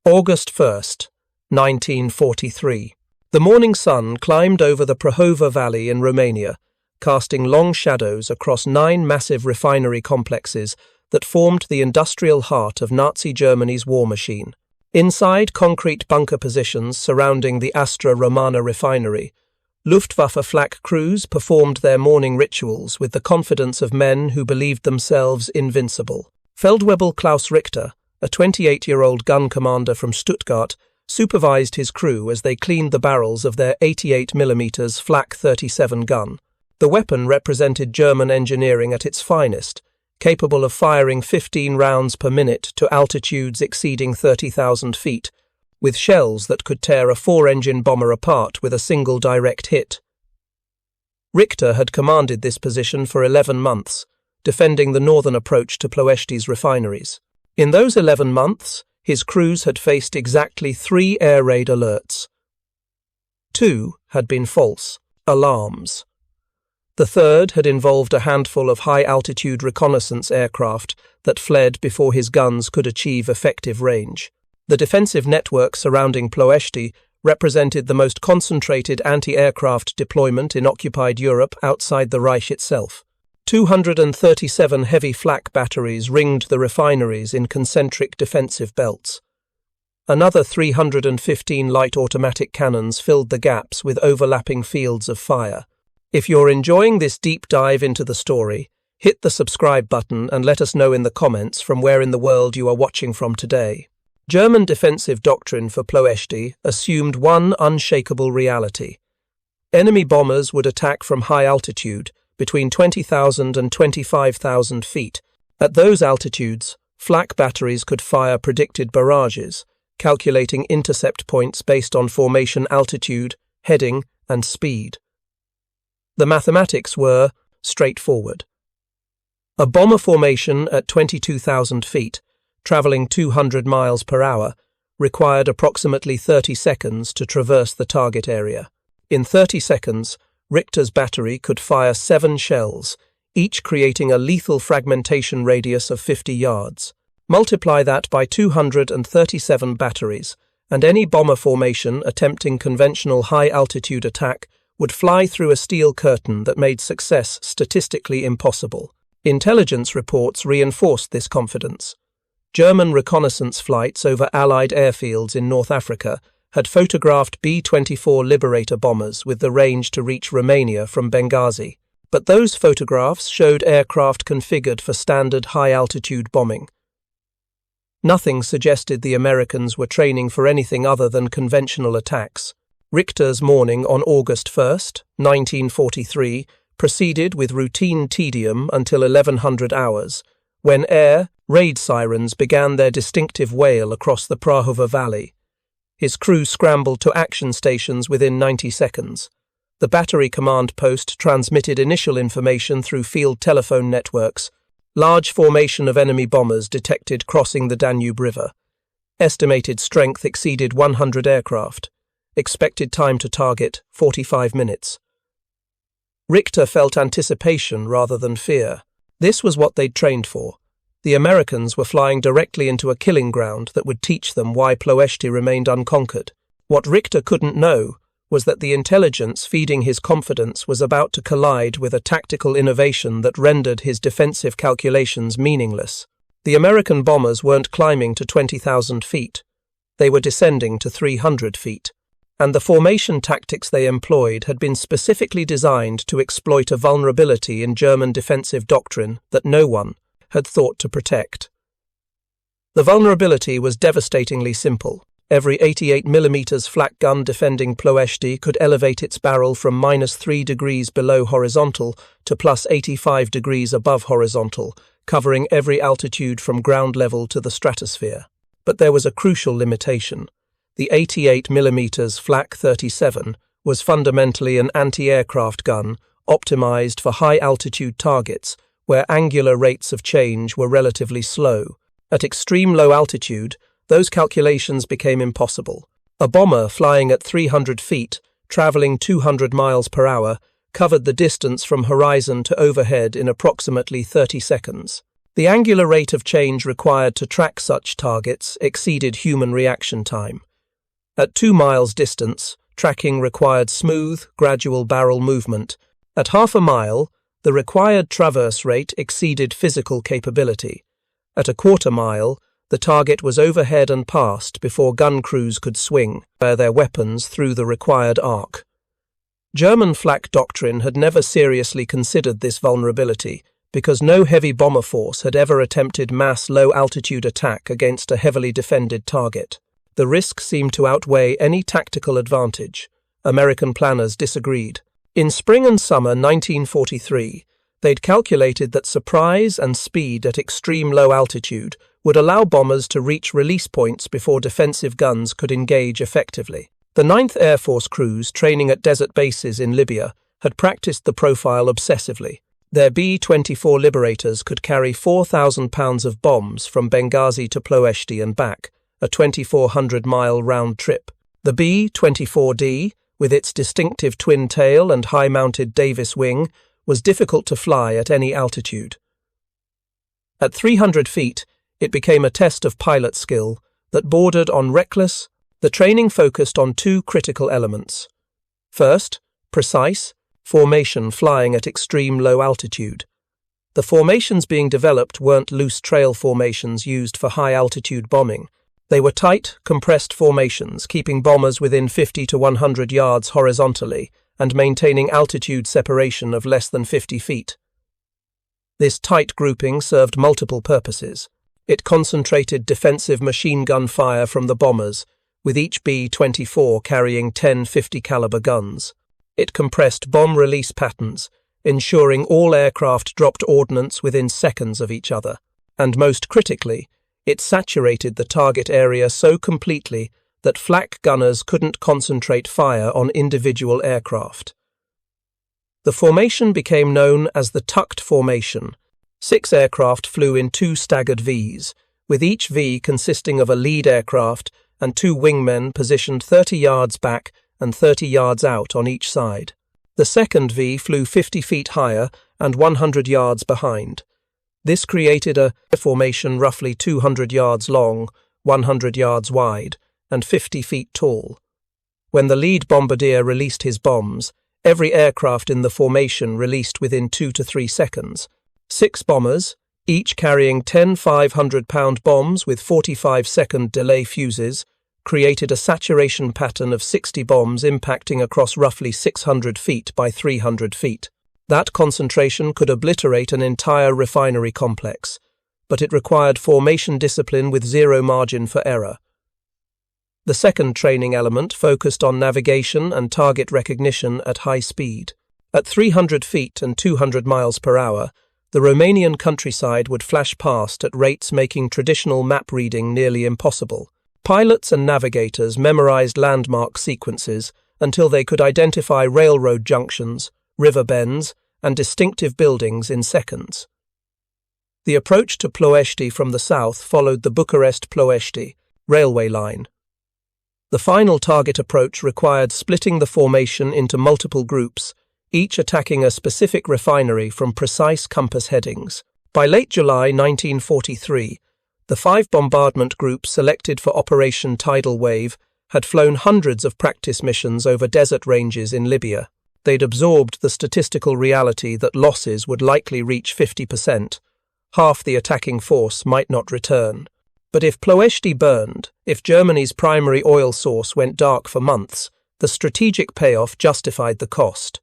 August 1st, 1943. The morning sun climbed over the Prahova Valley in Romania, casting long shadows across 9 massive refinery complexes that formed the industrial heart of Nazi Germany's war machine. Inside concrete bunker positions surrounding the Astra Romana refinery, Luftwaffe Flak crews performed their morning rituals with the confidence of men who believed themselves invincible. Feldwebel Klaus Richter, a 28-year-old gun commander from Stuttgart, supervised his crew as they cleaned the barrels of their 88mm Flak 37 gun. The weapon represented German engineering at its finest, capable of firing 15 rounds per minute to altitudes exceeding 30,000 feet, with shells that could tear a 4-engine bomber apart with a single direct hit. Richter had commanded this position for 11 months, defending the northern approach to Ploesti's refineries. In those 11 months, his crews had faced exactly 3 air raid alerts. 2 had been false alarms. The third had involved a handful of high-altitude reconnaissance aircraft that fled before his guns could achieve effective range. The defensive network surrounding Ploesti represented the most concentrated anti-aircraft deployment in occupied Europe outside the Reich itself. 237 heavy flak batteries ringed the refineries in concentric defensive belts. Another 315 light automatic cannons filled the gaps with overlapping fields of fire. If you're enjoying this deep dive into the story, hit the subscribe button and let us know in the comments from where in the world you are watching from today. German defensive doctrine for Ploesti assumed one unshakable reality. Enemy bombers would attack from high altitude, between 20,000 and 25,000 feet. At those altitudes, flak batteries could fire predicted barrages, calculating intercept points based on formation altitude, heading, and speed. The mathematics were straightforward. A bomber formation at 22,000 feet, traveling 200 miles per hour, required approximately 30 seconds to traverse the target area. In 30 seconds, Richter's battery could fire 7 shells, each creating a lethal fragmentation radius of 50 yards. Multiply that by 237 batteries, and any bomber formation attempting conventional high-altitude attack would fly through a steel curtain that made success statistically impossible. Intelligence reports reinforced this confidence. German reconnaissance flights over Allied airfields in North Africa had photographed B-24 Liberator bombers with the range to reach Romania from Benghazi. But those photographs showed aircraft configured for standard high-altitude bombing. Nothing suggested the Americans were training for anything other than conventional attacks. Richter's morning on August 1st, 1943, proceeded with routine tedium until 1100 hours, when air raid sirens began their distinctive wail across the Prahova Valley. His crew scrambled to action stations within 90 seconds. The battery command post transmitted initial information through field telephone networks. Large formation of enemy bombers detected crossing the Danube River. Estimated strength exceeded 100 aircraft. Expected time to target, 45 minutes. Richter felt anticipation rather than fear. This was what they'd trained for. The Americans were flying directly into a killing ground that would teach them why Ploesti remained unconquered. What Richter couldn't know was that the intelligence feeding his confidence was about to collide with a tactical innovation that rendered his defensive calculations meaningless. The American bombers weren't climbing to 20,000 feet. They were descending to 300 feet. And the formation tactics they employed had been specifically designed to exploit a vulnerability in German defensive doctrine that no one had thought to protect. The vulnerability was devastatingly simple. Every 88mm flak gun defending Ploesti could elevate its barrel from -3 degrees below horizontal to +85 degrees above horizontal, covering every altitude from ground level to the stratosphere. But there was a crucial limitation. The 88mm Flak 37 was fundamentally an anti-aircraft gun optimized for high-altitude targets where angular rates of change were relatively slow. At extreme low altitude, those calculations became impossible. A bomber flying at 300 feet, traveling 200 miles per hour, covered the distance from horizon to overhead in approximately 30 seconds. The angular rate of change required to track such targets exceeded human reaction time. At 2 miles distance, tracking required smooth, gradual barrel movement. At half a mile, the required traverse rate exceeded physical capability. At a quarter mile, the target was overhead and past before gun crews could swing their weapons through the required arc. German Flak doctrine had never seriously considered this vulnerability because no heavy bomber force had ever attempted mass low-altitude attack against a heavily defended target. The risk seemed to outweigh any tactical advantage. American planners disagreed. In spring and summer 1943, they'd calculated that surprise and speed at extreme low altitude would allow bombers to reach release points before defensive guns could engage effectively. The 9th Air Force crews training at desert bases in Libya had practiced the profile obsessively. Their B-24 Liberators could carry 4,000 pounds of bombs from Benghazi to Ploesti and back, a 2,400-mile round trip. The B-24D, with its distinctive twin tail and high-mounted Davis wing, was difficult to fly at any altitude. At 300 feet, it became a test of pilot skill that bordered on reckless. The training focused on 2 critical elements. First, precise formation flying at extreme low altitude. The formations being developed weren't loose trail formations used for high-altitude bombing. They were tight, compressed formations, keeping bombers within 50 to 100 yards horizontally and maintaining altitude separation of less than 50 feet. This tight grouping served multiple purposes. It concentrated defensive machine gun fire from the bombers, with each B-24 carrying 10 50-caliber guns. It compressed bomb release patterns, ensuring all aircraft dropped ordnance within seconds of each other. And most critically, it saturated the target area so completely that flak gunners couldn't concentrate fire on individual aircraft. The formation became known as the tucked formation. 6 aircraft flew in 2 staggered Vs, with each V consisting of a lead aircraft and 2 wingmen positioned 30 yards back and 30 yards out on each side. The second V flew 50 feet higher and 100 yards behind. This created a formation roughly 200 yards long, 100 yards wide, and 50 feet tall. When the lead bombardier released his bombs, every aircraft in the formation released within 2 to 3 seconds. 6 bombers, each carrying 10 500-pound bombs with 45-second delay fuses, created a saturation pattern of 60 bombs impacting across roughly 600 feet by 300 feet. That concentration could obliterate an entire refinery complex, but it required formation discipline with zero margin for error. The second training element focused on navigation and target recognition at high speed. At 300 feet and 200 miles per hour, the Romanian countryside would flash past at rates making traditional map reading nearly impossible. Pilots and navigators memorized landmark sequences until they could identify railroad junctions, river bends, and distinctive buildings in seconds. The approach to Ploesti from the south followed the Bucharest-Ploesti railway line. The final target approach required splitting the formation into multiple groups, each attacking a specific refinery from precise compass headings. By late July 1943, the 5 bombardment groups selected for Operation Tidal Wave had flown hundreds of practice missions over desert ranges in Libya. They'd absorbed the statistical reality that losses would likely reach 50%. Half the attacking force might not return. But if Ploesti burned, if Germany's primary oil source went dark for months, the strategic payoff justified the cost.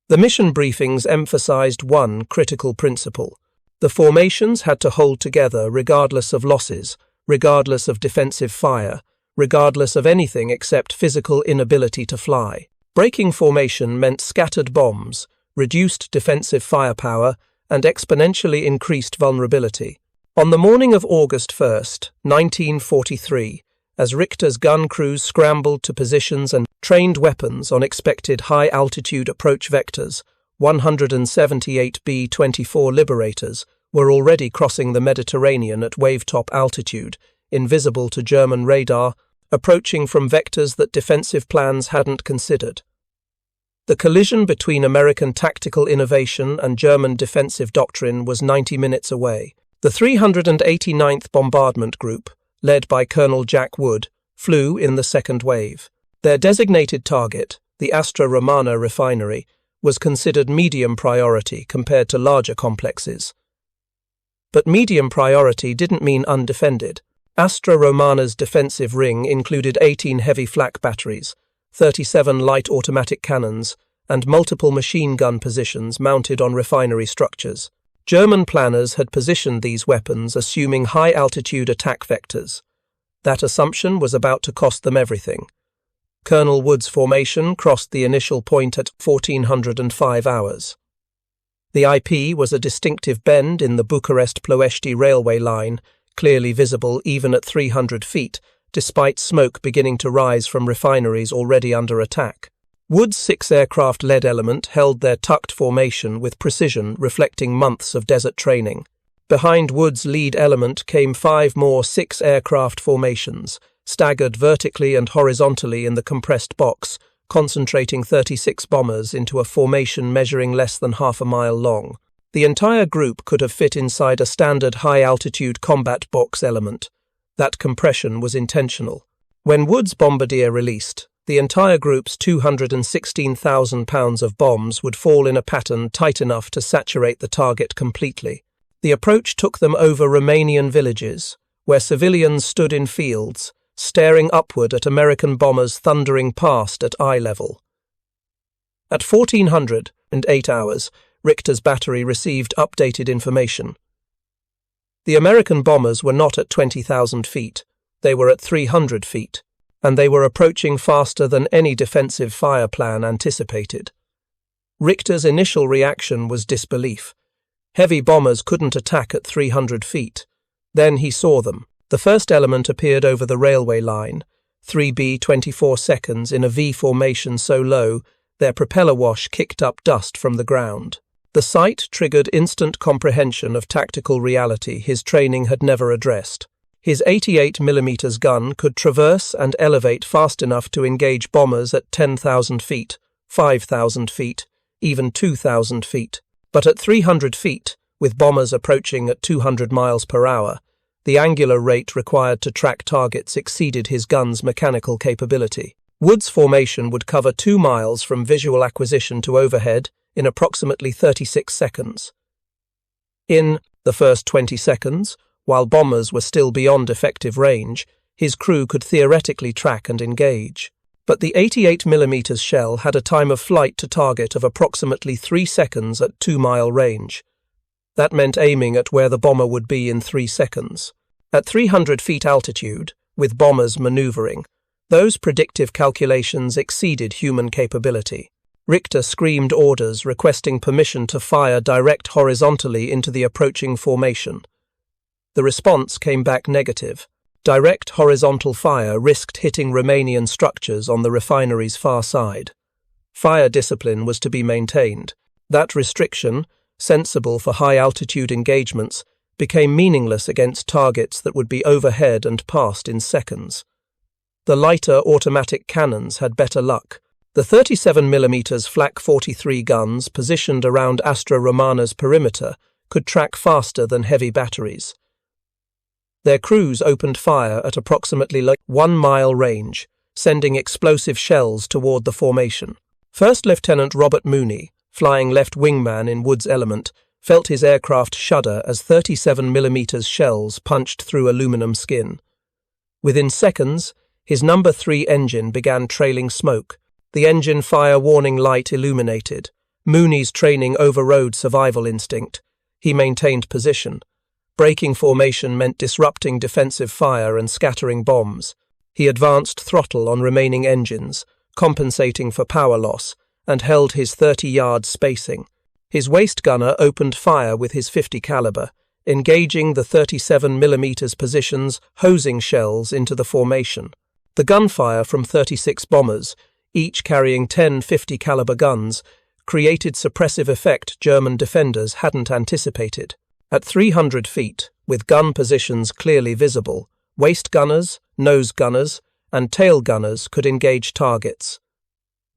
The mission briefings emphasized one critical principle. The formations had to hold together regardless of losses, regardless of defensive fire, regardless of anything except physical inability to fly. Breaking formation meant scattered bombs, reduced defensive firepower, and exponentially increased vulnerability. On the morning of August 1, 1943, as Richter's gun crews scrambled to positions and trained weapons on expected high-altitude approach vectors, 178 B-24 Liberators were already crossing the Mediterranean at wave-top altitude, invisible to German radar, approaching from vectors that defensive plans hadn't considered. The collision between American tactical innovation and German defensive doctrine was 90 minutes away. The 389th Bombardment Group, led by Colonel Jack Wood, flew in the second wave. Their designated target, the Astra Romana refinery, was considered medium priority compared to larger complexes. But medium priority didn't mean undefended. Astra Romana's defensive ring included 18 heavy flak batteries, 37 light automatic cannons, and multiple machine gun positions mounted on refinery structures. German planners had positioned these weapons assuming high-altitude attack vectors. That assumption was about to cost them everything. Colonel Wood's formation crossed the initial point at 1405 hours. The IP was a distinctive bend in the Bucharest-Ploesti railway line, clearly visible even at 300 feet, despite smoke beginning to rise from refineries already under attack. Wood's 6 aircraft lead element held their tucked formation with precision reflecting months of desert training. Behind Wood's lead element came 5 more 6 aircraft formations, staggered vertically and horizontally in the compressed box, concentrating 36 bombers into a formation measuring less than half a mile long. The entire group could have fit inside a standard high-altitude combat box element. That compression was intentional. When Wood's bombardier released, the entire group's 216,000 pounds of bombs would fall in a pattern tight enough to saturate the target completely. The approach took them over Romanian villages, where civilians stood in fields, staring upward at American bombers thundering past at eye level. At 1408 hours, Richter's battery received updated information. The American bombers were not at 20,000 feet, they were at 300 feet, and they were approaching faster than any defensive fire plan anticipated. Richter's initial reaction was disbelief. Heavy bombers couldn't attack at 300 feet. Then he saw them. The first element appeared over the railway line, 3 B-24 seconds in a V formation so low, their propeller wash kicked up dust from the ground. The sight triggered instant comprehension of tactical reality his training had never addressed. His 88mm gun could traverse and elevate fast enough to engage bombers at 10,000 feet, 5,000 feet, even 2,000 feet. But at 300 feet, with bombers approaching at 200 miles per hour, the angular rate required to track targets exceeded his gun's mechanical capability. Wood's formation would cover 2 miles from visual acquisition to overhead in approximately 36 seconds. In the first 20 seconds, while bombers were still beyond effective range, his crew could theoretically track and engage. But the 88mm shell had a time of flight to target of approximately 3 seconds at 2-mile range. That meant aiming at where the bomber would be in 3 seconds. At 300 feet altitude, with bombers maneuvering, those predictive calculations exceeded human capability. Richter screamed orders requesting permission to fire direct horizontally into the approaching formation. The response came back negative. Direct horizontal fire risked hitting Romanian structures on the refinery's far side. Fire discipline was to be maintained. That restriction, sensible for high-altitude engagements, became meaningless against targets that would be overhead and past in seconds. The lighter automatic cannons had better luck. The 37mm Flak 43 guns positioned around Astra Romana's perimeter could track faster than heavy batteries. Their crews opened fire at approximately 1-mile range, sending explosive shells toward the formation. First Lieutenant Robert Mooney, flying left wingman in Wood's element, felt his aircraft shudder as 37mm shells punched through aluminum skin. Within seconds, his No. 3 engine began trailing smoke. The engine fire warning light illuminated. Mooney's training overrode survival instinct. He maintained position. Breaking formation meant disrupting defensive fire and scattering bombs. He advanced throttle on remaining engines, compensating for power loss, and held his 30-yard spacing. His waist gunner opened fire with his .50 caliber, engaging the 37mm positions, hosing shells into the formation. The gunfire from 36 bombers, each carrying 10 .50 caliber guns, created suppressive effect German defenders hadn't anticipated. At 300 feet, with gun positions clearly visible, waist gunners, nose gunners, and tail gunners could engage targets.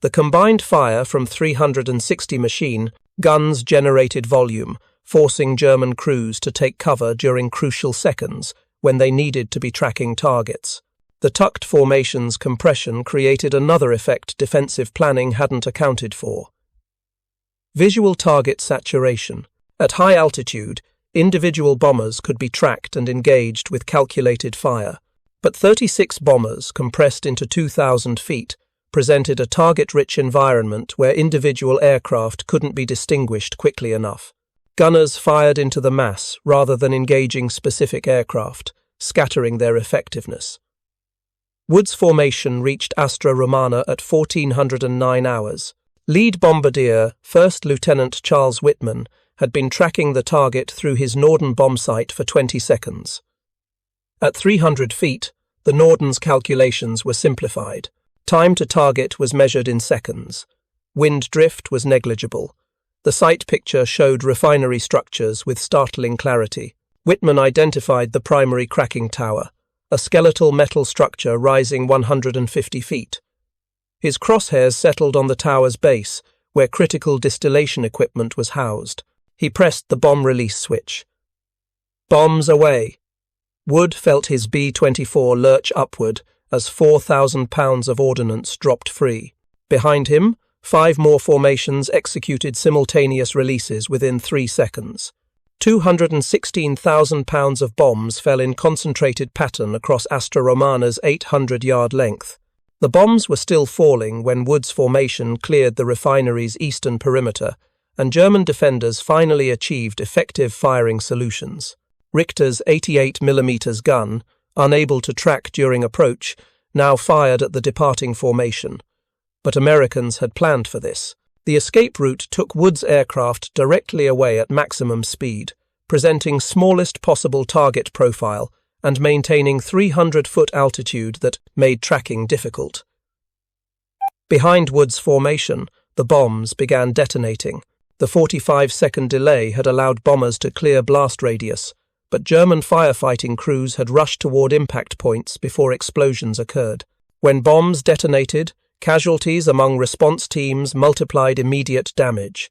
The combined fire from 360 machine guns generated volume, forcing German crews to take cover during crucial seconds when they needed to be tracking targets. The tucked formation's compression created another effect defensive planning hadn't accounted for. Visual target saturation. At high altitude, individual bombers could be tracked and engaged with calculated fire, but 36 bombers compressed into 2,000 feet presented a target-rich environment where individual aircraft couldn't be distinguished quickly enough. Gunners fired into the mass rather than engaging specific aircraft, scattering their effectiveness. Wood's formation reached Astra Romana at 1409 hours. Lead bombardier, First Lieutenant Charles Whitman, had been tracking the target through his Norden bomb sight for 20 seconds. At 300 feet, the Norden's calculations were simplified. Time to target was measured in seconds. Wind drift was negligible. The sight picture showed refinery structures with startling clarity. Whitman identified the primary cracking tower, a skeletal metal structure rising 150 feet. His crosshairs settled on the tower's base, where critical distillation equipment was housed. He pressed the bomb release switch. Bombs away. Wood felt his B-24 lurch upward as 4,000 pounds of ordnance dropped free. Behind him, 5 more formations executed simultaneous releases within 3 seconds. 216,000 pounds of bombs fell in concentrated pattern across Astra Romana's 800-yard length. The bombs were still falling when Wood's formation cleared the refinery's eastern perimeter, and German defenders finally achieved effective firing solutions. Richter's 88mm gun, unable to track during approach, now fired at the departing formation. But Americans had planned for this. The escape route took Wood's aircraft directly away at maximum speed, presenting smallest possible target profile and maintaining 300-foot altitude that made tracking difficult. Behind Wood's formation, the bombs began detonating. The 45-second delay had allowed bombers to clear blast radius, but German firefighting crews had rushed toward impact points before explosions occurred. When bombs detonated, casualties among response teams multiplied immediate damage.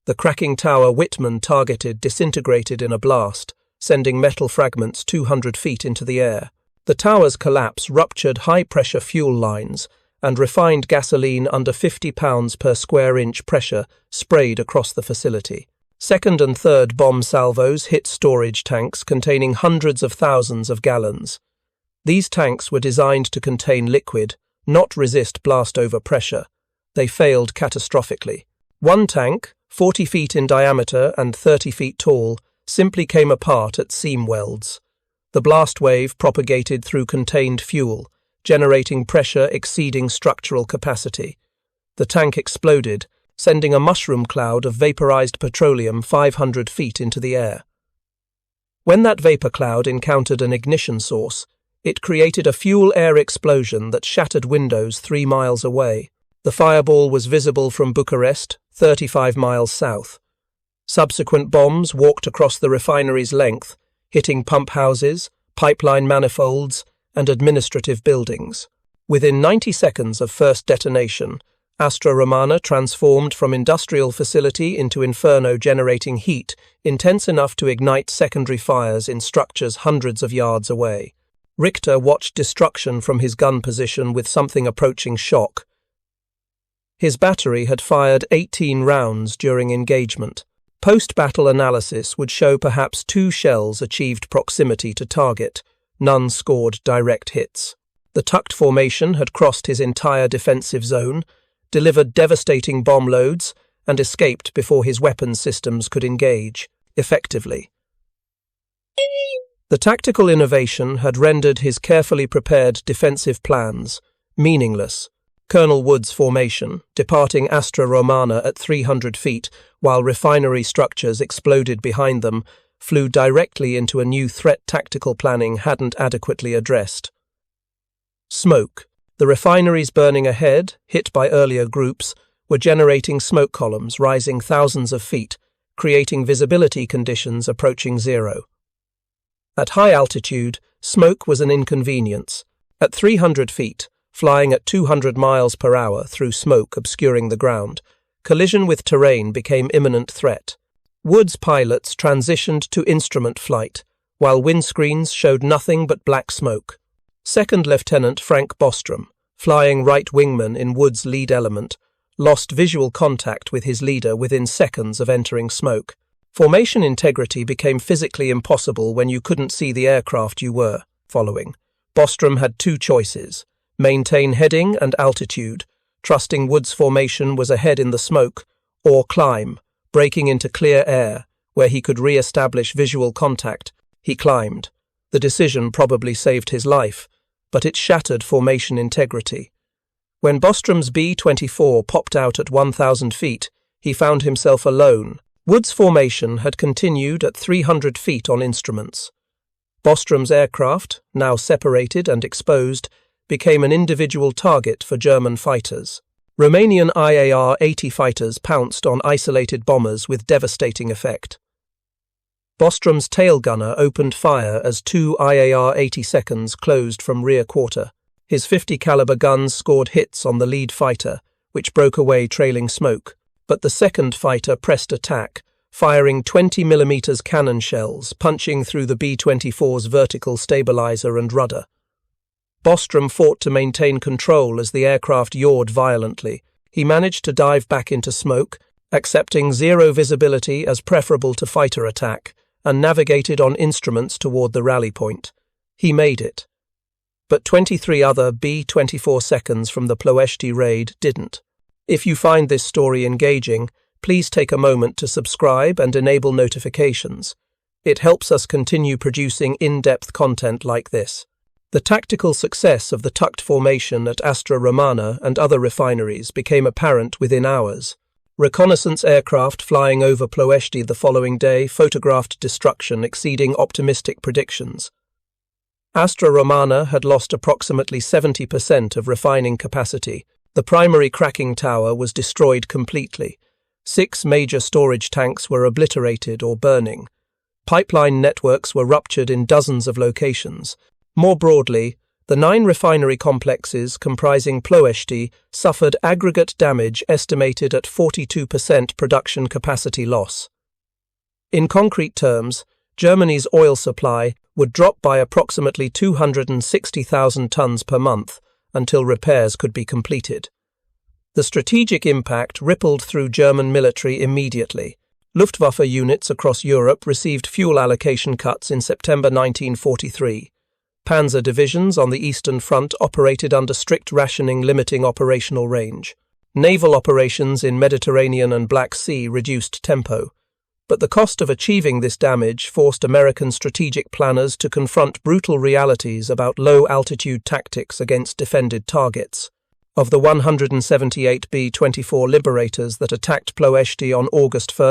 The cracking tower Whitman targeted disintegrated in a blast, sending metal fragments 200 feet into the air. The tower's collapse ruptured high-pressure fuel lines, and refined gasoline under 50 pounds per square inch pressure sprayed across the facility. Second and third bomb salvos hit storage tanks containing hundreds of thousands of gallons. These tanks were designed to contain liquid, not resist blast over pressure. They failed catastrophically. One tank, 40 feet in diameter and 30 feet tall, simply came apart at seam welds. The blast wave propagated through contained fuel, generating pressure exceeding structural capacity. The tank exploded, sending a mushroom cloud of vaporized petroleum 500 feet into the air. When that vapor cloud encountered an ignition source, it created a fuel-air explosion that shattered windows 3 miles away. The fireball was visible from Bucharest, 35 miles south. Subsequent bombs walked across the refinery's length, hitting pump houses, pipeline manifolds, and administrative buildings. Within 90 seconds of first detonation, Astra Romana transformed from industrial facility into Inferno, generating heat intense enough to ignite secondary fires in structures hundreds of yards away. Richter watched destruction from his gun position with something approaching shock. His battery had fired 18 rounds during engagement. Post-battle analysis would show perhaps 2 shells achieved proximity to target. None scored direct hits. The tucked formation had crossed his entire defensive zone, delivered devastating bomb loads, and escaped before his weapons systems could engage effectively. The tactical innovation had rendered his carefully prepared defensive plans meaningless. Colonel Wood's formation, departing Astra Romana at 300 feet while refinery structures exploded behind them, flew directly into a new threat tactical planning hadn't adequately addressed. Smoke. The refineries burning ahead, hit by earlier groups, were generating smoke columns rising thousands of feet, creating visibility conditions approaching zero. At high altitude, smoke was an inconvenience. At 300 feet, flying at 200 miles per hour through smoke obscuring the ground. Collision with terrain became imminent threat. Wood's pilots transitioned to instrument flight, while windscreens showed nothing but black smoke. Second Lieutenant Frank Bostrom, flying right wingman in Wood's lead element, lost visual contact with his leader within seconds of entering smoke. Formation integrity became physically impossible when you couldn't see the aircraft you were following. Bostrom had two choices: maintain heading and altitude, trusting Wood's formation was ahead in the smoke, or climb, breaking into clear air, where he could re-establish visual contact. He climbed. The decision probably saved his life, but it shattered formation integrity. When Bostrom's B-24 popped out at 1,000 feet, he found himself alone. Wood's formation had continued at 300 feet on instruments. Bostrom's aircraft, now separated and exposed, became an individual target for German fighters. Romanian IAR-80 fighters pounced on isolated bombers with devastating effect. Bostrom's tail gunner opened fire as two IAR-80 seconds closed from rear quarter. His 50 caliber guns scored hits on the lead fighter, which broke away trailing smoke, but the second fighter pressed attack, firing 20mm cannon shells, punching through the B-24's vertical stabilizer and rudder. Bostrom fought to maintain control as the aircraft yawed violently. He managed to dive back into smoke, accepting zero visibility as preferable to fighter attack, and navigated on instruments toward the rally point. He made it. But 23 other B-24 seconds from the Ploesti raid didn't. If you find this story engaging, please take a moment to subscribe and enable notifications. It helps us continue producing in-depth content like this. The tactical success of the tucked formation at Astra Romana and other refineries became apparent within hours. Reconnaissance aircraft flying over Ploesti the following day photographed destruction exceeding optimistic predictions. Astra Romana had lost approximately 70% of refining capacity. The primary cracking tower was destroyed completely. 6 major storage tanks were obliterated or burning. Pipeline networks were ruptured in dozens of locations. More broadly, the 9 refinery complexes comprising Ploesti suffered aggregate damage estimated at 42% production capacity loss. In concrete terms, Germany's oil supply would drop by approximately 260,000 tons per month until repairs could be completed. The strategic impact rippled through German military immediately. Luftwaffe units across Europe received fuel allocation cuts in September 1943. Panzer divisions on the Eastern Front operated under strict rationing limiting operational range. Naval operations in Mediterranean and Black Sea reduced tempo. But the cost of achieving this damage forced American strategic planners to confront brutal realities about low-altitude tactics against defended targets. Of the 178 B-24 Liberators that attacked Ploesti on August 1,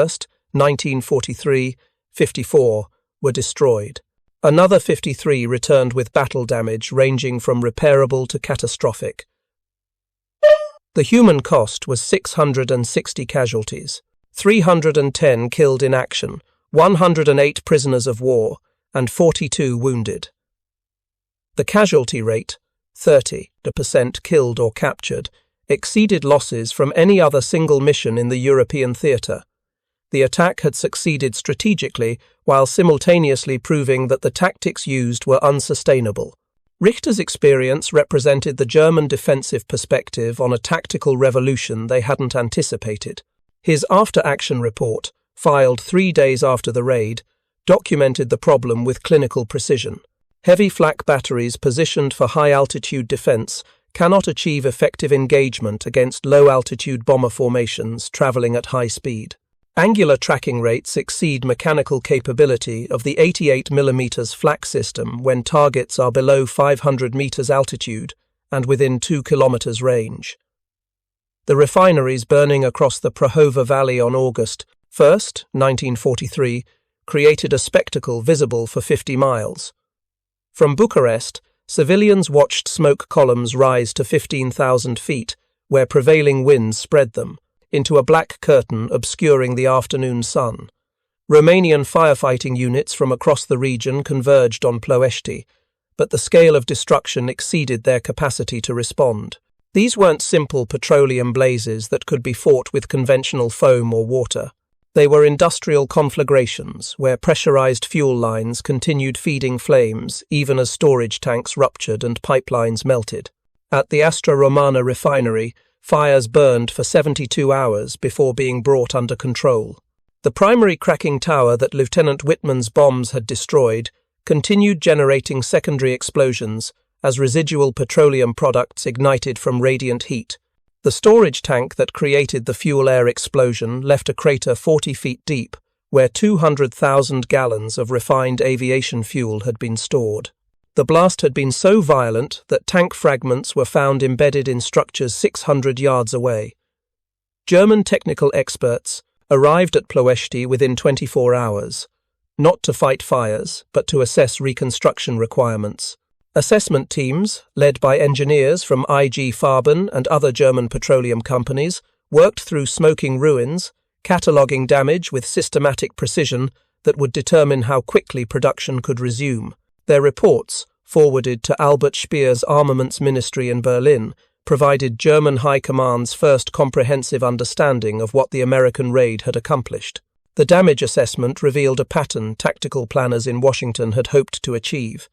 1943, 54 were destroyed. Another 53 returned with battle damage ranging from repairable to catastrophic. The human cost was 660 casualties, 310 killed in action, 108 prisoners of war, and 42 wounded. The casualty rate, 30% killed or captured, exceeded losses from any other single mission in the European theatre. The attack had succeeded strategically while simultaneously proving that the tactics used were unsustainable. Richter's experience represented the German defensive perspective on a tactical revolution they hadn't anticipated. His after-action report, filed 3 days after the raid, documented the problem with clinical precision. Heavy flak batteries positioned for high-altitude defense cannot achieve effective engagement against low-altitude bomber formations traveling at high speed. Angular tracking rates exceed mechanical capability of the 88mm flak system when targets are below 500 meters altitude and within 2 kilometers range. The refineries burning across the Prahova Valley on August 1, 1943, created a spectacle visible for 50 miles. From Bucharest, civilians watched smoke columns rise to 15,000 feet, where prevailing winds spread them, into a black curtain obscuring the afternoon sun. Romanian firefighting units from across the region converged on Ploesti. but the scale of destruction exceeded their capacity to respond. These weren't simple petroleum blazes that could be fought with conventional foam or water. They were industrial conflagrations, where pressurized fuel lines continued feeding flames even as storage tanks ruptured and pipelines melted. At the Astra Romana refinery, fires burned for 72 hours before being brought under control. The primary cracking tower that Lieutenant Whitman's bombs had destroyed continued generating secondary explosions as residual petroleum products ignited from radiant heat. The storage tank that created the fuel-air explosion left a crater 40 feet deep, where 200,000 gallons of refined aviation fuel had been stored. The blast had been so violent that tank fragments were found embedded in structures 600 yards away. German technical experts arrived at Ploesti within 24 hours, not to fight fires, but to assess reconstruction requirements. Assessment teams, led by engineers from IG Farben and other German petroleum companies, worked through smoking ruins, cataloguing damage with systematic precision that would determine how quickly production could resume. Their reports, forwarded to Albert Speer's armaments ministry in Berlin, provided German High Command's first comprehensive understanding of what the American raid had accomplished. The damage assessment revealed a pattern tactical planners in Washington had hoped to achieve.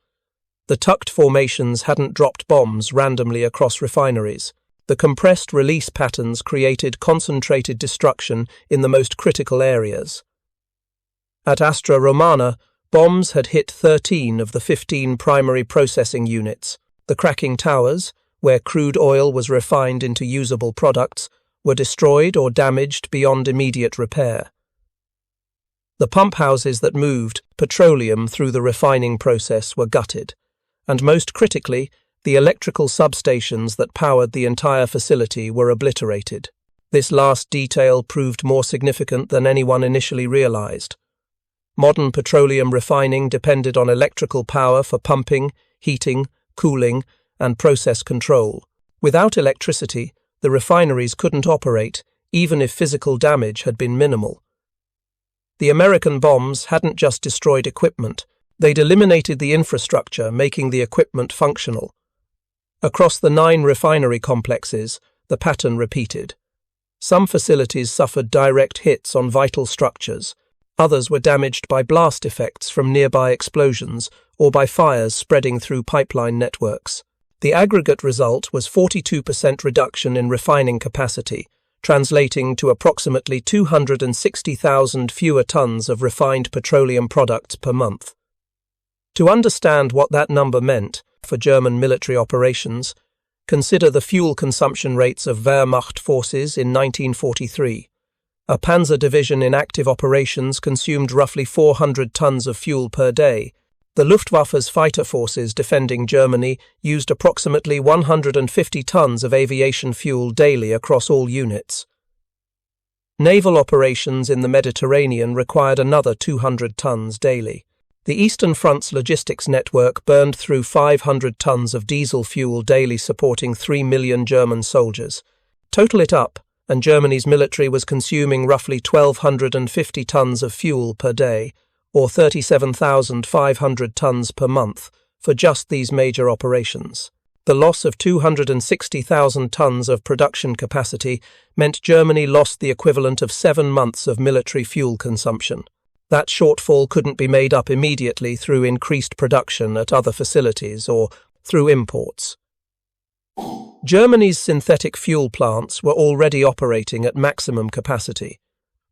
The tucked formations hadn't dropped bombs randomly across refineries. The compressed release patterns created concentrated destruction in the most critical areas. At Astra Romana, bombs had hit 13 of the 15 primary processing units. The cracking towers, where crude oil was refined into usable products, were destroyed or damaged beyond immediate repair. The pump houses that moved petroleum through the refining process were gutted, and most critically, the electrical substations that powered the entire facility were obliterated. This last detail proved more significant than anyone initially realized. Modern petroleum refining depended on electrical power for pumping, heating, cooling, and process control. Without electricity, the refineries couldn't operate, even if physical damage had been minimal. The American bombs hadn't just destroyed equipment, they'd eliminated the infrastructure, making the equipment functional. Across the 9 refinery complexes, the pattern repeated. Some facilities suffered direct hits on vital structures, others were damaged by blast effects from nearby explosions or by fires spreading through pipeline networks. The aggregate result was 42% reduction in refining capacity, translating to approximately 260,000 fewer tons of refined petroleum products per month. To understand what that number meant for German military operations, consider the fuel consumption rates of Wehrmacht forces in 1943. A panzer division in active operations consumed roughly 400 tons of fuel per day. The Luftwaffe's fighter forces defending Germany used approximately 150 tons of aviation fuel daily across all units. Naval operations in the Mediterranean required another 200 tons daily. The Eastern Front's logistics network burned through 500 tons of diesel fuel daily, supporting 3 million German soldiers. Total it up, and Germany's military was consuming roughly 1,250 tons of fuel per day, or 37,500 tons per month, for just these major operations. The loss of 260,000 tons of production capacity meant Germany lost the equivalent of 7 months of military fuel consumption. That shortfall couldn't be made up immediately through increased production at other facilities or through imports. Germany's synthetic fuel plants were already operating at maximum capacity.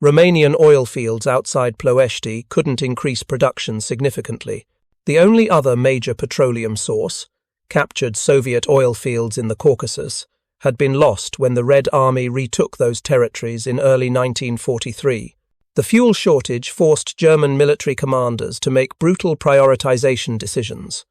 Romanian oil fields outside Ploesti couldn't increase production significantly. The only other major petroleum source, captured Soviet oil fields in the Caucasus, had been lost when the Red Army retook those territories in early 1943. The fuel shortage forced German military commanders to make brutal prioritization decisions.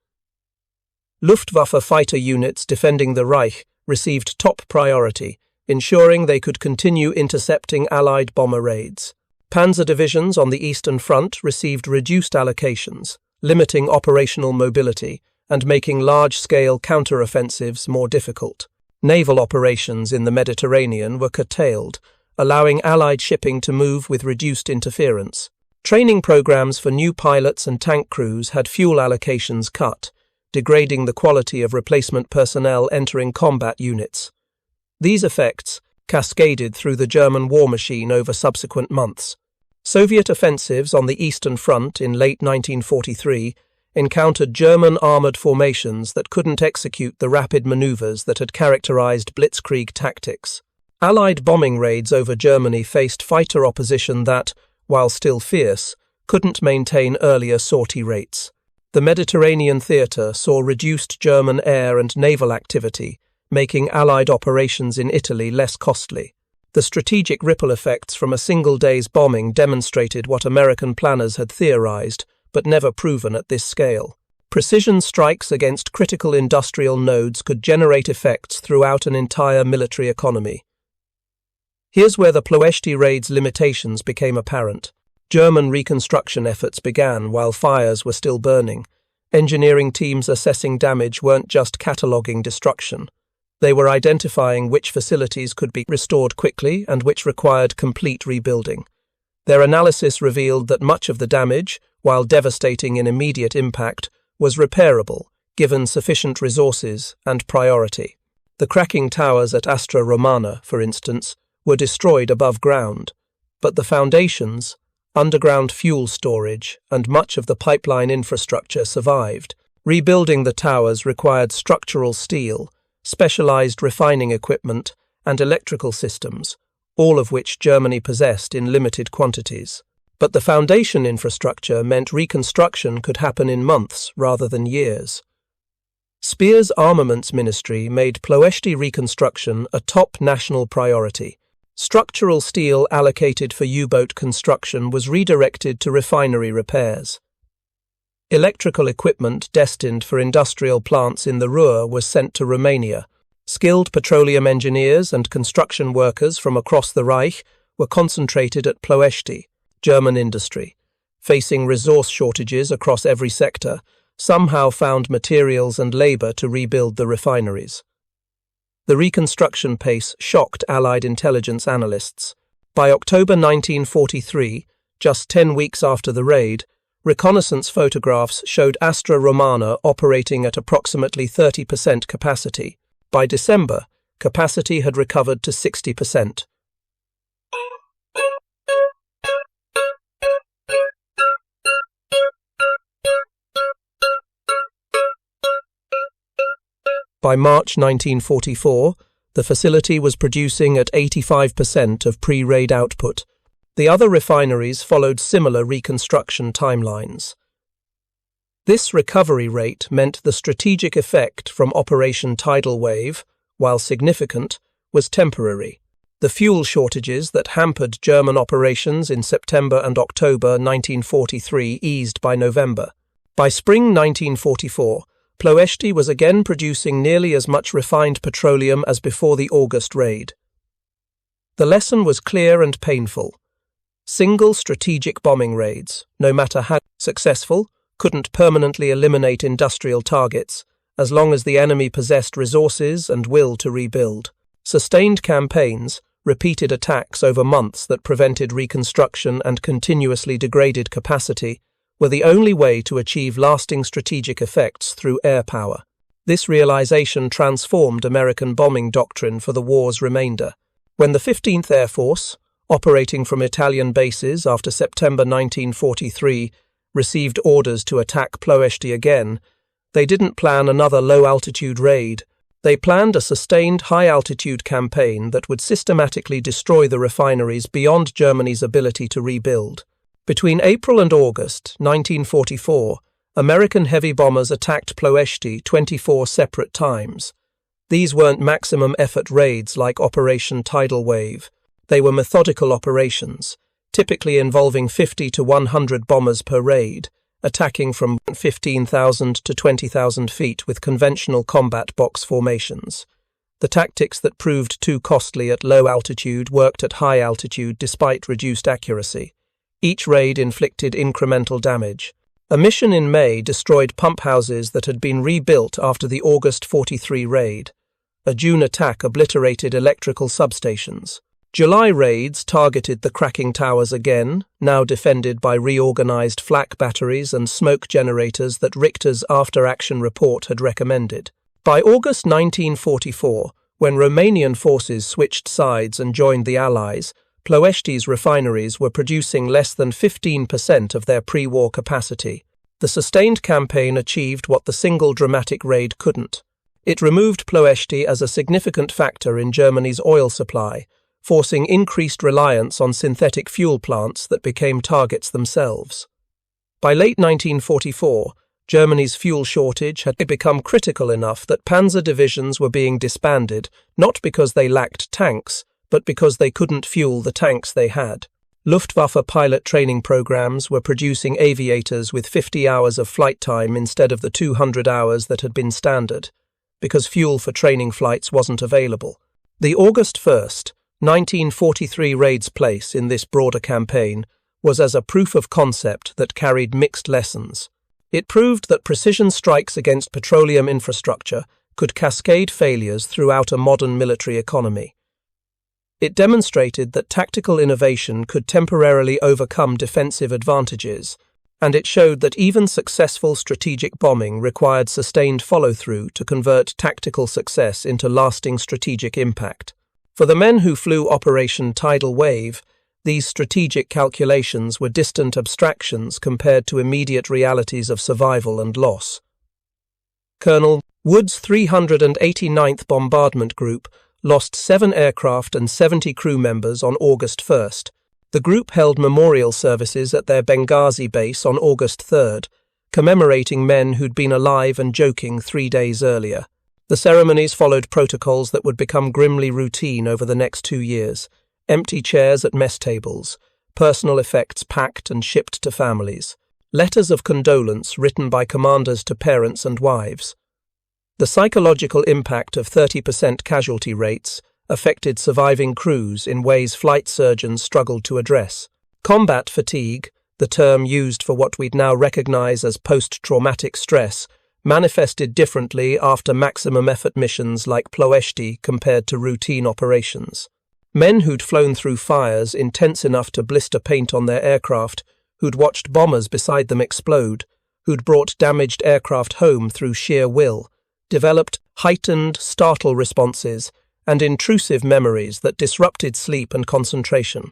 Luftwaffe fighter units defending the Reich received top priority, ensuring they could continue intercepting Allied bomber raids. Panzer divisions on the Eastern Front received reduced allocations, limiting operational mobility and making large-scale counter-offensives more difficult. Naval operations in the Mediterranean were curtailed, allowing Allied shipping to move with reduced interference. Training programs for new pilots and tank crews had fuel allocations cut, degrading the quality of replacement personnel entering combat units. These effects cascaded through the German war machine over subsequent months. Soviet offensives on the Eastern Front in late 1943 encountered German armoured formations that couldn't execute the rapid manoeuvres that had characterized blitzkrieg tactics. Allied bombing raids over Germany faced fighter opposition that, while still fierce, couldn't maintain earlier sortie rates. The Mediterranean theatre saw reduced German air and naval activity, making Allied operations in Italy less costly. The strategic ripple effects from a single day's bombing demonstrated what American planners had theorized, but never proven at this scale. Precision strikes against critical industrial nodes could generate effects throughout an entire military economy. Here's where the Ploesti raid's limitations became apparent. German reconstruction efforts began while fires were still burning. Engineering teams assessing damage weren't just cataloguing destruction. They were identifying which facilities could be restored quickly and which required complete rebuilding. Their analysis revealed that much of the damage, while devastating in immediate impact, was repairable, given sufficient resources and priority. The cracking towers at Astra Romana, for instance, were destroyed above ground, but the foundations, underground fuel storage, and much of the pipeline infrastructure survived. Rebuilding the towers required structural steel, specialized refining equipment, and electrical systems, all of which Germany possessed in limited quantities. But the foundation infrastructure meant reconstruction could happen in months rather than years. Speer's armaments ministry made Ploesti reconstruction a top national priority. Structural steel allocated for U-boat construction was redirected to refinery repairs. Electrical equipment destined for industrial plants in the Ruhr was sent to Romania. Skilled petroleum engineers and construction workers from across the Reich were concentrated at Ploesti. German industry, facing resource shortages across every sector, somehow found materials and labour to rebuild the refineries. The reconstruction pace shocked Allied intelligence analysts. By October 1943, just 10 weeks after the raid, reconnaissance photographs showed Astra Romana operating at approximately 30% capacity. By December, capacity had recovered to 60%. By March 1944, the facility was producing at 85% of pre-raid output. The other refineries followed similar reconstruction timelines. This recovery rate meant the strategic effect from Operation Tidal Wave, while significant, was temporary. The fuel shortages that hampered German operations in September and October 1943 eased by November. By spring 1944, Ploesti was again producing nearly as much refined petroleum as before the August raid. The lesson was clear and painful. Single strategic bombing raids, no matter how successful, couldn't permanently eliminate industrial targets, as long as the enemy possessed resources and will to rebuild. Sustained campaigns, repeated attacks over months that prevented reconstruction and continuously degraded capacity, were the only way to achieve lasting strategic effects through air power. This realization transformed American bombing doctrine for the war's remainder. When the 15th Air Force, operating from Italian bases after September 1943, received orders to attack Ploesti again, they didn't plan another low-altitude raid. They planned a sustained high-altitude campaign that would systematically destroy the refineries beyond Germany's ability to rebuild. Between April and August 1944, American heavy bombers attacked Ploesti 24 separate times. These weren't maximum effort raids like Operation Tidal Wave. They were methodical operations, typically involving 50 to 100 bombers per raid, attacking from 15,000 to 20,000 feet with conventional combat box formations. The tactics that proved too costly at low altitude worked at high altitude despite reduced accuracy. Each raid inflicted incremental damage. A mission in May destroyed pump houses that had been rebuilt after the August 43 raid. A June attack obliterated electrical substations. July raids targeted the cracking towers again, now defended by reorganized flak batteries and smoke generators that Richter's after-action report had recommended. By August 1944, when Romanian forces switched sides and joined the Allies, Ploesti's refineries were producing less than 15% of their pre-war capacity. The sustained campaign achieved what the single dramatic raid couldn't. It removed Ploesti as a significant factor in Germany's oil supply, forcing increased reliance on synthetic fuel plants that became targets themselves. By late 1944, Germany's fuel shortage had become critical enough that panzer divisions were being disbanded, not because they lacked tanks, but because they couldn't fuel the tanks they had. Luftwaffe pilot training programs were producing aviators with 50 hours of flight time instead of the 200 hours that had been standard, because fuel for training flights wasn't available. The August 1st, 1943 raid's place in this broader campaign was as a proof of concept that carried mixed lessons. It proved that precision strikes against petroleum infrastructure could cascade failures throughout a modern military economy. It demonstrated that tactical innovation could temporarily overcome defensive advantages, and it showed that even successful strategic bombing required sustained follow-through to convert tactical success into lasting strategic impact. For the men who flew Operation Tidal Wave, these strategic calculations were distant abstractions compared to immediate realities of survival and loss. Colonel Wood's 389th Bombardment Group lost 7 aircraft and 70 crew members on August 1st. The group held memorial services at their Benghazi base on August 3rd, commemorating men who'd been alive and joking 3 days earlier. The ceremonies followed protocols that would become grimly routine over the next 2 years. Empty chairs at mess tables, personal effects packed and shipped to families, letters of condolence written by commanders to parents and wives. The psychological impact of 30% casualty rates affected surviving crews in ways flight surgeons struggled to address. Combat fatigue, the term used for what we'd now recognize as post-traumatic stress, manifested differently after maximum effort missions like Ploesti compared to routine operations. Men who'd flown through fires intense enough to blister paint on their aircraft, who'd watched bombers beside them explode, who'd brought damaged aircraft home through sheer will, developed heightened, startle responses and intrusive memories that disrupted sleep and concentration.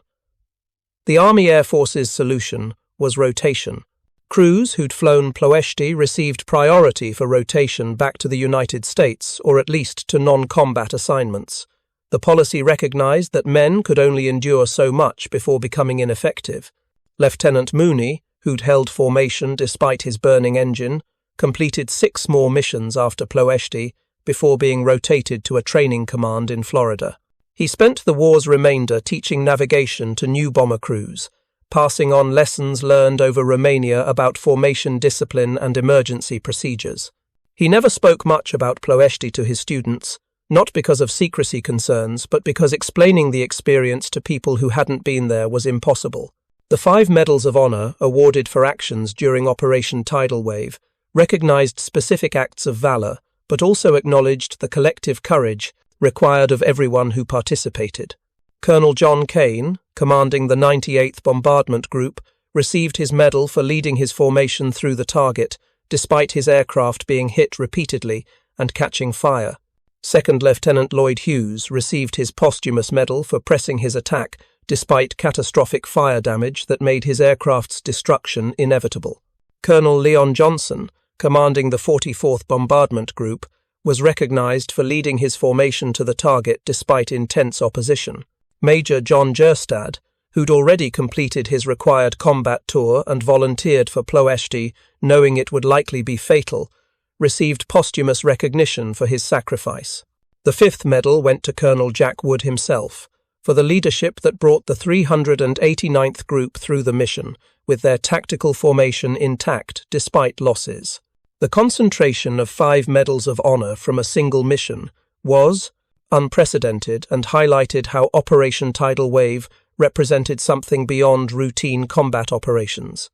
The Army Air Force's solution was rotation. Crews who'd flown Ploesti received priority for rotation back to the United States, or at least to non-combat assignments. The policy recognized that men could only endure so much before becoming ineffective. Lieutenant Mooney, who'd held formation despite his burning engine, completed 6 more missions after Ploesti before being rotated to a training command in Florida. He spent the war's remainder teaching navigation to new bomber crews, passing on lessons learned over Romania about formation discipline and emergency procedures. He never spoke much about Ploesti to his students, not because of secrecy concerns, but because explaining the experience to people who hadn't been there was impossible. The 5 Medals of Honor, awarded for actions during Operation Tidal Wave, recognized specific acts of valor, but also acknowledged the collective courage required of everyone who participated. Colonel John Kane, commanding the 98th Bombardment Group, received his medal for leading his formation through the target, despite his aircraft being hit repeatedly and catching fire. Second Lieutenant Lloyd Hughes received his posthumous medal for pressing his attack despite catastrophic fire damage that made his aircraft's destruction inevitable. Colonel Leon Johnson, commanding the 44th Bombardment Group, was recognized for leading his formation to the target despite intense opposition. Major John Gerstad, who'd already completed his required combat tour and volunteered for Ploesti, knowing it would likely be fatal, received posthumous recognition for his sacrifice. The 5th medal went to Colonel Jack Wood himself, for the leadership that brought the 389th Group through the mission, with their tactical formation intact despite losses. The concentration of 5 Medals of Honor from a single mission was unprecedented and highlighted how Operation Tidal Wave represented something beyond routine combat operations.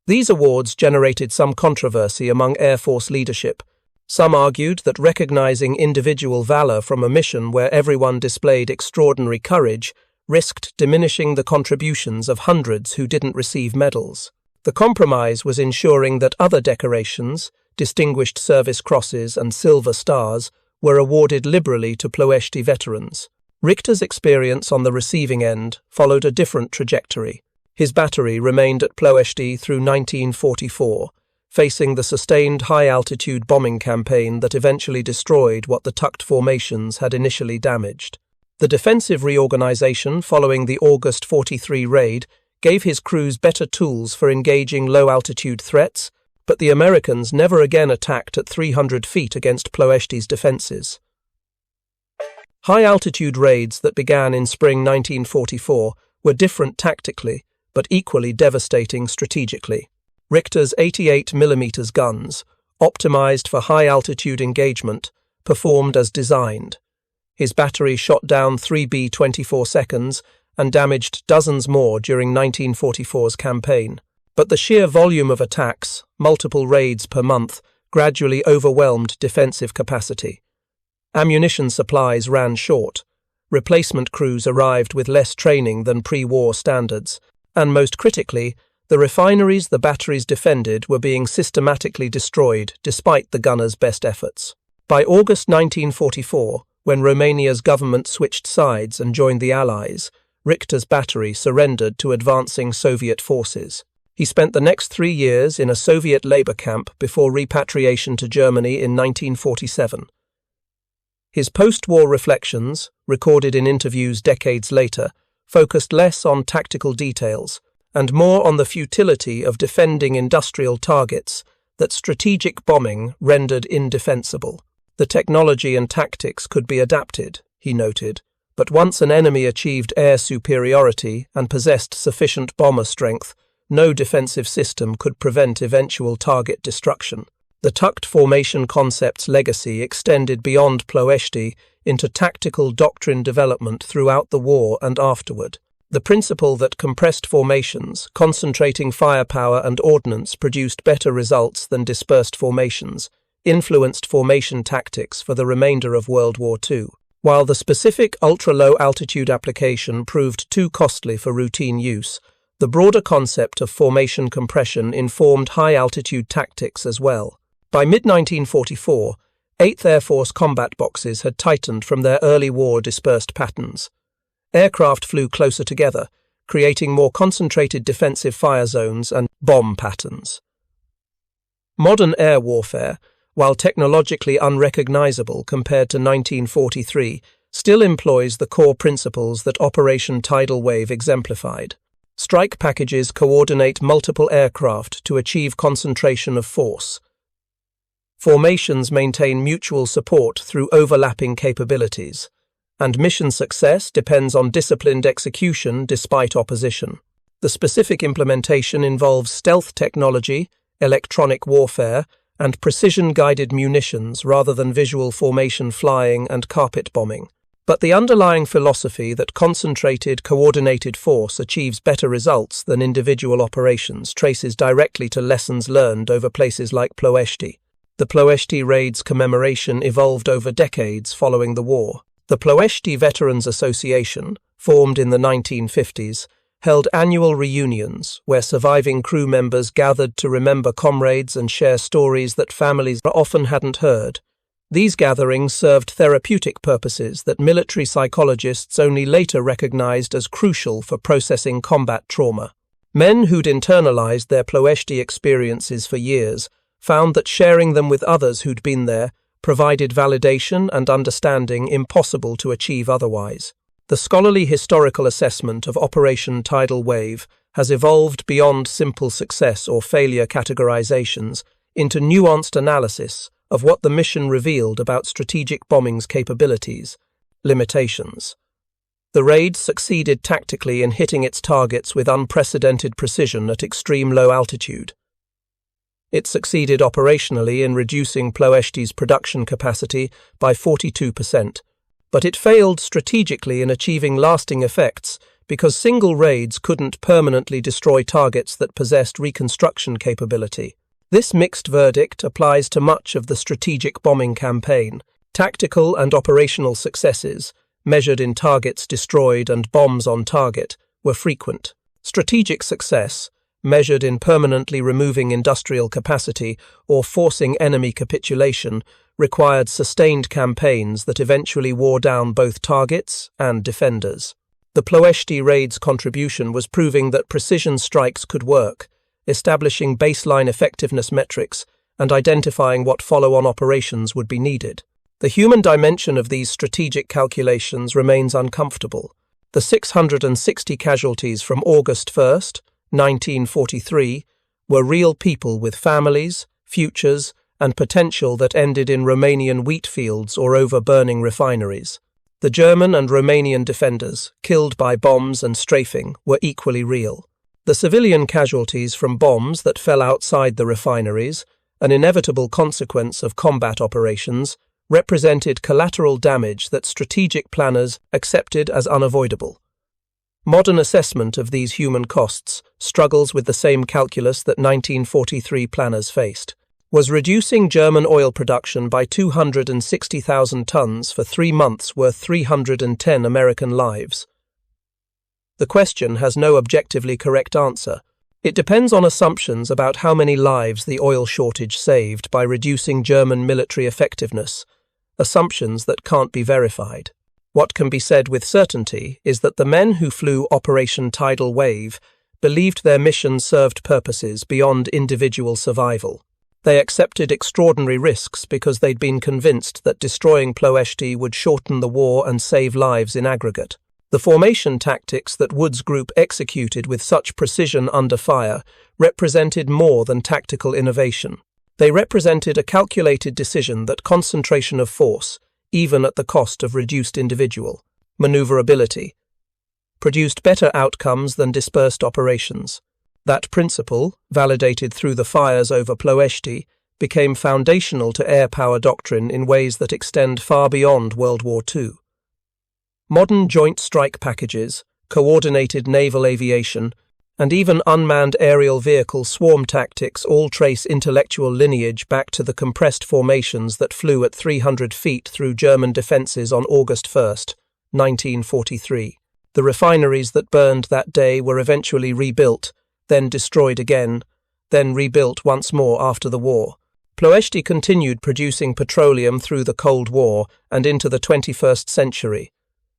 These awards generated some controversy among Air Force leadership, Some argued that recognizing individual valor from a mission where everyone displayed extraordinary courage risked diminishing the contributions of hundreds who didn't receive medals. The compromise was ensuring that other decorations, Distinguished Service Crosses and Silver Stars, were awarded liberally to Ploesti veterans. Richter's experience on the receiving end followed a different trajectory. His battery remained at Ploesti through 1944, facing the sustained high-altitude bombing campaign that eventually destroyed what the tucked formations had initially damaged. The defensive reorganization following the August 43 raid gave his crews better tools for engaging low-altitude threats, but the Americans never again attacked at 300 feet against Ploesti's defenses. High-altitude raids that began in spring 1944 were different tactically, but equally devastating strategically. Richter's 88mm guns, optimized for high-altitude engagement, performed as designed. His battery shot down 3 B-24 seconds and damaged dozens more during 1944's campaign. But the sheer volume of attacks, multiple raids per month, gradually overwhelmed defensive capacity. Ammunition supplies ran short. Replacement crews arrived with less training than pre-war standards, and most critically, the refineries the batteries defended were being systematically destroyed despite the gunners' best efforts. By August 1944, when Romania's government switched sides and joined the Allies, Richter's battery surrendered to advancing Soviet forces. He spent the next 3 years in a Soviet labor camp before repatriation to Germany in 1947. His post-war reflections, recorded in interviews decades later, focused less on tactical details and more on the futility of defending industrial targets that strategic bombing rendered indefensible. The technology and tactics could be adapted, he noted, but once an enemy achieved air superiority and possessed sufficient bomber strength, no defensive system could prevent eventual target destruction. The tucked formation concept's legacy extended beyond Ploesti into tactical doctrine development throughout the war and afterward. The principle that compressed formations, concentrating firepower and ordnance produced better results than dispersed formations, influenced formation tactics for the remainder of World War II. While the specific ultra-low altitude application proved too costly for routine use, the broader concept of formation compression informed high-altitude tactics as well. By mid-1944, 8th Air Force combat boxes had tightened from their early war dispersed patterns. Aircraft flew closer together, creating more concentrated defensive fire zones and bomb patterns. Modern air warfare, while technologically unrecognizable compared to 1943, still employs the core principles that Operation Tidal Wave exemplified. Strike packages coordinate multiple aircraft to achieve concentration of force. Formations maintain mutual support through overlapping capabilities, and mission success depends on disciplined execution despite opposition. The specific implementation involves stealth technology, electronic warfare, and precision-guided munitions rather than visual formation flying and carpet bombing. But the underlying philosophy that concentrated, coordinated force achieves better results than individual operations traces directly to lessons learned over places like Ploesti. The Ploesti raid's commemoration evolved over decades following the war. The Ploesti Veterans Association, formed in the 1950s, held annual reunions where surviving crew members gathered to remember comrades and share stories that families often hadn't heard. These gatherings served therapeutic purposes that military psychologists only later recognized as crucial for processing combat trauma. Men who'd internalized their Ploesti experiences for years found that sharing them with others who'd been there provided validation and understanding impossible to achieve otherwise. The scholarly historical assessment of Operation Tidal Wave has evolved beyond simple success or failure categorizations into nuanced analysis of what the mission revealed about strategic bombing's capabilities, limitations. The raid succeeded tactically in hitting its targets with unprecedented precision at extreme low altitude. It succeeded operationally in reducing Ploesti's production capacity by 42%, but it failed strategically in achieving lasting effects because single raids couldn't permanently destroy targets that possessed reconstruction capability. This mixed verdict applies to much of the strategic bombing campaign. Tactical and operational successes, measured in targets destroyed and bombs on target, were frequent. Strategic success, measured in permanently removing industrial capacity or forcing enemy capitulation, required sustained campaigns that eventually wore down both targets and defenders. The Ploesti raid's contribution was proving that precision strikes could work, establishing baseline effectiveness metrics and identifying what follow-on operations would be needed. The human dimension of these strategic calculations remains uncomfortable. The 660 casualties from August 1st, 1943, were real people with families, futures, and potential that ended in Romanian wheat fields or over burning refineries. The German and Romanian defenders, killed by bombs and strafing, were equally real. The civilian casualties from bombs that fell outside the refineries, an inevitable consequence of combat operations, represented collateral damage that strategic planners accepted as unavoidable. Modern assessment of these human costs struggles with the same calculus that 1943 planners faced. Was reducing German oil production by 260,000 tons for 3 months worth 310 American lives? The question has no objectively correct answer. It depends on assumptions about how many lives the oil shortage saved by reducing German military effectiveness, assumptions that can't be verified. What can be said with certainty is that the men who flew Operation Tidal Wave believed their mission served purposes beyond individual survival. They accepted extraordinary risks because they'd been convinced that destroying Ploesti would shorten the war and save lives in aggregate. The formation tactics that Wood's group executed with such precision under fire represented more than tactical innovation. They represented a calculated decision that concentration of force, even at the cost of reduced individual maneuverability, produced better outcomes than dispersed operations. That principle, validated through the fires over Ploesti, became foundational to air power doctrine in ways that extend far beyond World War II. Modern joint strike packages, coordinated naval aviation, and even unmanned aerial vehicle swarm tactics all trace intellectual lineage back to the compressed formations that flew at 300 feet through German defences on August 1st, 1943. The refineries that burned that day were eventually rebuilt, then destroyed again, then rebuilt once more after the war. Ploesti continued producing petroleum through the Cold War and into the 21st century.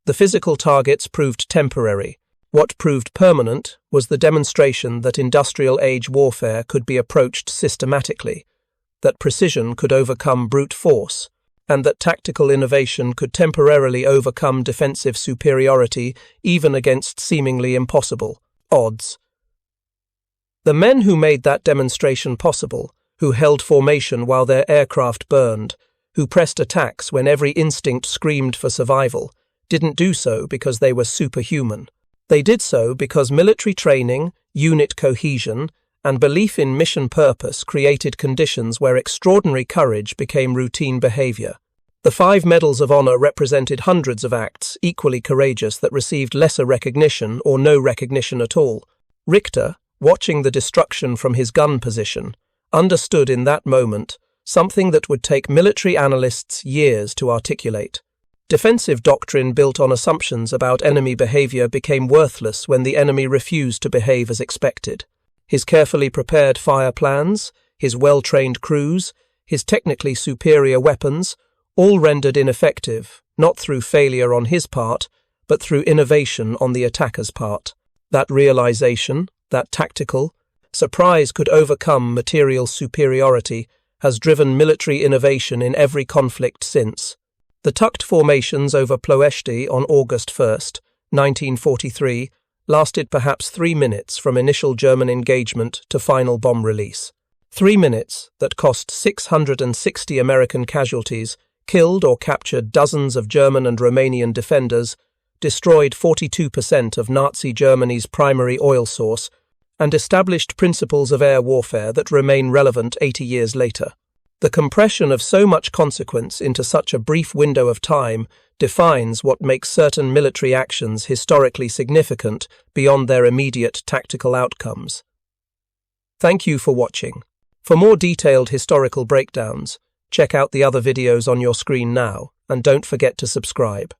The physical targets proved temporary. What proved permanent was the demonstration that industrial-age warfare could be approached systematically, that precision could overcome brute force, and that tactical innovation could temporarily overcome defensive superiority even against seemingly impossible odds. The men who made that demonstration possible, who held formation while their aircraft burned, who pressed attacks when every instinct screamed for survival, didn't do so because they were superhuman. They did so because military training, unit cohesion, and belief in mission purpose created conditions where extraordinary courage became routine behavior. The 5 Medals of Honor represented hundreds of acts equally courageous that received lesser recognition or no recognition at all. Richter, watching the destruction from his gun position, understood in that moment something that would take military analysts years to articulate. Defensive doctrine built on assumptions about enemy behavior became worthless when the enemy refused to behave as expected. His carefully prepared fire plans, his well-trained crews, his technically superior weapons, all rendered ineffective, not through failure on his part, but through innovation on the attacker's part. That realization, that tactical surprise could overcome material superiority, has driven military innovation in every conflict since. The tucked formations over Ploesti on August 1st, 1943, lasted perhaps 3 minutes from initial German engagement to final bomb release. 3 minutes that cost 660 American casualties, killed or captured dozens of German and Romanian defenders, destroyed 42% of Nazi Germany's primary oil source, and established principles of air warfare that remain relevant 80 years later. The compression of so much consequence into such a brief window of time defines what makes certain military actions historically significant beyond their immediate tactical outcomes. Thank you for watching. For more detailed historical breakdowns, check out the other videos on your screen now, and don't forget to subscribe.